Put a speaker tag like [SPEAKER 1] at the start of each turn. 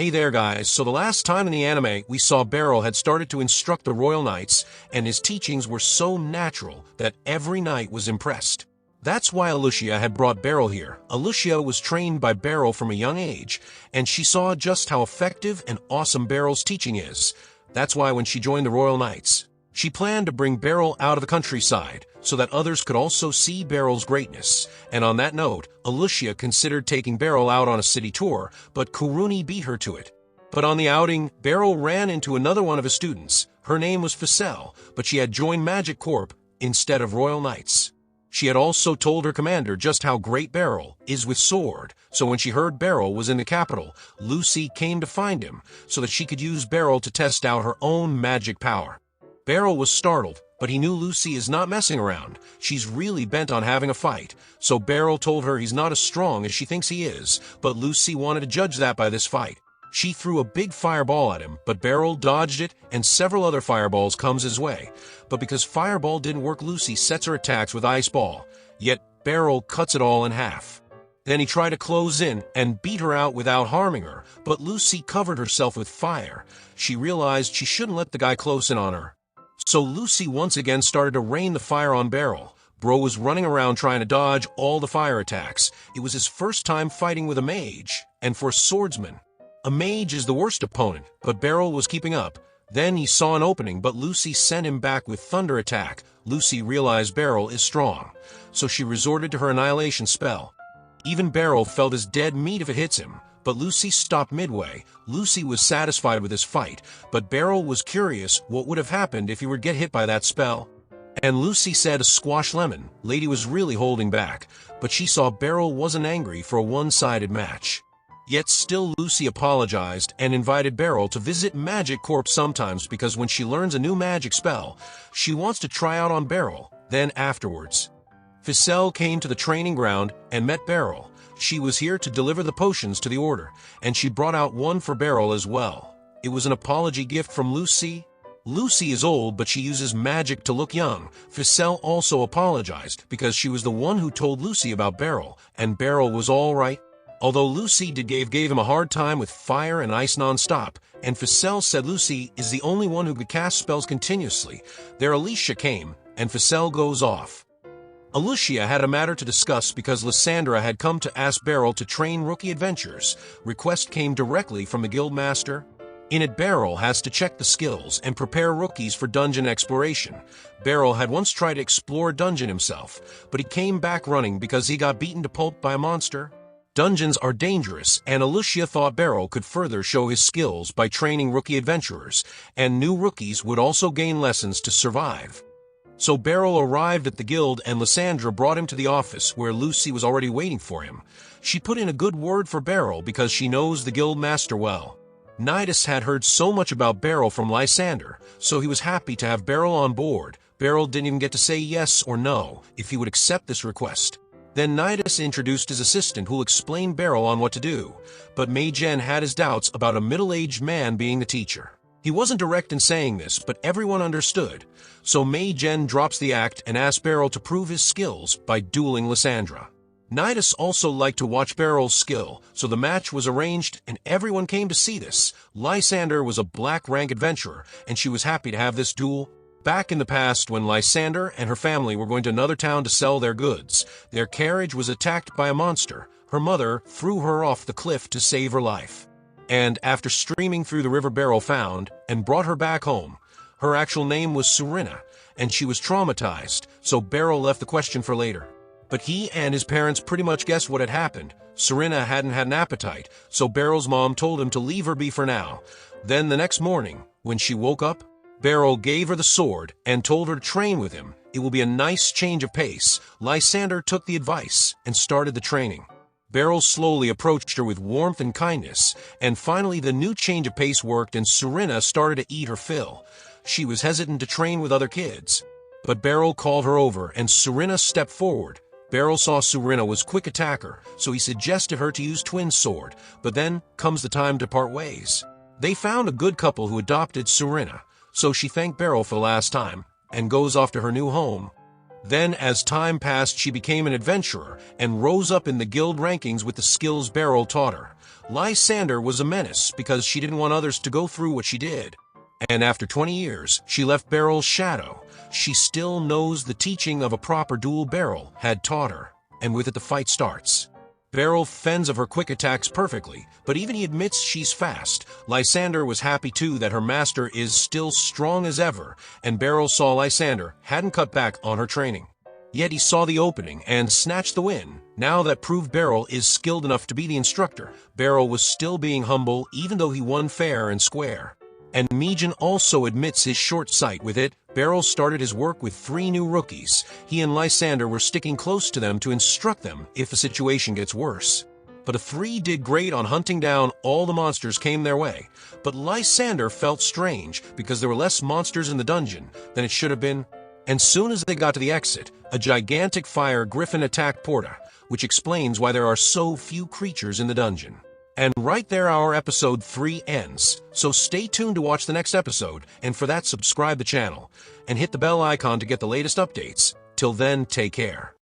[SPEAKER 1] Hey there guys, so the last time in the anime we saw Beryl had started to instruct the royal knights, and his teachings were so natural that every knight was impressed. That's why Alicia had brought Beryl here. Alicia was trained by Beryl from a young age, and she saw just how effective and awesome Beryl's teaching is. That's why when she joined the royal knights, she planned to bring Beryl out of the countryside, so that others could also see Beryl's greatness. And on that note, Alicia considered taking Beryl out on a city tour, but Kuruni beat her to it. But on the outing, Beryl ran into another one of his students. Her name was Ficelle, but she had joined Magic Corp instead of Royal Knights. She had also told her commander just how great Beryl is with sword, so when she heard Beryl was in the capital, Lucy came to find him so that she could use Beryl to test out her own magic power. Beryl was startled, but he knew Lucy is not messing around. She's really bent on having a fight, so Beryl told her he's not as strong as she thinks he is, but Lucy wanted to judge that by this fight. She threw a big fireball at him, but Beryl dodged it, and several other fireballs comes his way. But because fireball didn't work, Lucy sets her attacks with ice ball, yet Beryl cuts it all in half. Then he tried to close in and beat her out without harming her, but Lucy covered herself with fire. She realized she shouldn't let the guy close in on her. So Lucy once again started to rain the fire on Beryl. Bro was running around trying to dodge all the fire attacks. It was his first time fighting with a mage, and for a swordsman, a mage is the worst opponent, but Beryl was keeping up. Then he saw an opening, but Lucy sent him back with thunder attack. Lucy realized Beryl is strong, so she resorted to her annihilation spell. Even Beryl felt as dead meat if it hits him, but Lucy stopped midway. Lucy was satisfied with his fight, but Beryl was curious what would have happened if he were to get hit by that spell. And Lucy said a squash lemon. Lady was really holding back, but she saw Beryl wasn't angry for a one-sided match. Yet still Lucy apologized and invited Beryl to visit Magic Corp sometimes because when she learns a new magic spell, she wants to try out on Beryl. Then afterwards, Ficelle came to the training ground and met Beryl. She was here to deliver the potions to the order, and she brought out one for Beryl as well. It was an apology gift from Lucy. Lucy is old, but she uses magic to look young. Ficelle also apologized because she was the one who told Lucy about Beryl, and Beryl was all right. Although Lucy gave him a hard time with fire and ice non-stop, and Ficelle said Lucy is the only one who could cast spells continuously. There Alicia came, and Ficelle goes off. Alicia had a matter to discuss because Lysandra had come to ask Beryl to train rookie adventurers. Request came directly from the guild master. In it, Beryl has to check the skills and prepare rookies for dungeon exploration. Beryl had once tried to explore a dungeon himself, but he came back running because he got beaten to pulp by a monster. Dungeons are dangerous, and Alicia thought Beryl could further show his skills by training rookie adventurers, and new rookies would also gain lessons to survive. So Beryl arrived at the guild and Lysandra brought him to the office where Lucy was already waiting for him. She put in a good word for Beryl because she knows the guild master well. Nidus had heard so much about Beryl from Lysandra, so he was happy to have Beryl on board. Beryl didn't even get to say yes or no if he would accept this request. Then Nidus introduced his assistant who'll explain Beryl on what to do, but Mei-Gen had his doubts about a middle-aged man being the teacher. He wasn't direct in saying this, but everyone understood. So Mei-Gen drops the act and asks Beryl to prove his skills by dueling Lysandra. Nidus also liked to watch Beryl's skill, so the match was arranged and everyone came to see this. Lysandra was a black rank adventurer, and she was happy to have this duel. Back in the past, when Lysandra and her family were going to another town to sell their goods, their carriage was attacked by a monster. Her mother threw her off the cliff to save her life. And after streaming through the river, Beryl found and brought her back home. Her actual name was Serena, and she was traumatized, so Beryl left the question for later. But he and his parents pretty much guessed what had happened. Serena hadn't had an appetite, so Beryl's mom told him to leave her be for now. Then the next morning, when she woke up, Beryl gave her the sword and told her to train with him. It will be a nice change of pace. Lysandra took the advice and started the training. Beryl slowly approached her with warmth and kindness, and finally the new change of pace worked and Serena started to eat her fill. She was hesitant to train with other kids, but Beryl called her over and Serena stepped forward. Beryl saw Serena was quick attacker, so he suggested her to use twin sword, but then comes the time to part ways. They found a good couple who adopted Serena, so she thanked Beryl for the last time and goes off to her new home. Then, as time passed, she became an adventurer and rose up in the guild rankings with the skills Beryl taught her. Lysander was a menace because she didn't want others to go through what she did. And after 20 years, she left Beryl's shadow. She still knows the teaching of a proper duel Beryl had taught her, and with it the fight starts. Beryl fends of her quick attacks perfectly, but even he admits she's fast. Lysander was happy too that her master is still strong as ever, and Beryl saw Lysander hadn't cut back on her training. Yet he saw the opening and snatched the win. Now that proved Beryl is skilled enough to be the instructor. Beryl was still being humble even though he won fair and square. And Mijin also admits his short sight with it. Beryl started his work with 3 new rookies. He and Lysander were sticking close to them to instruct them if a situation gets worse. But the 3 did great on hunting down all the monsters came their way. But Lysander felt strange because there were less monsters in the dungeon than it should have been. And soon as they got to the exit, a gigantic fire griffin attacked Porta, which explains why there are so few creatures in the dungeon. And right there our episode 3 ends, so stay tuned to watch the next episode, and for that subscribe the channel, and hit the bell icon to get the latest updates. Till then, take care.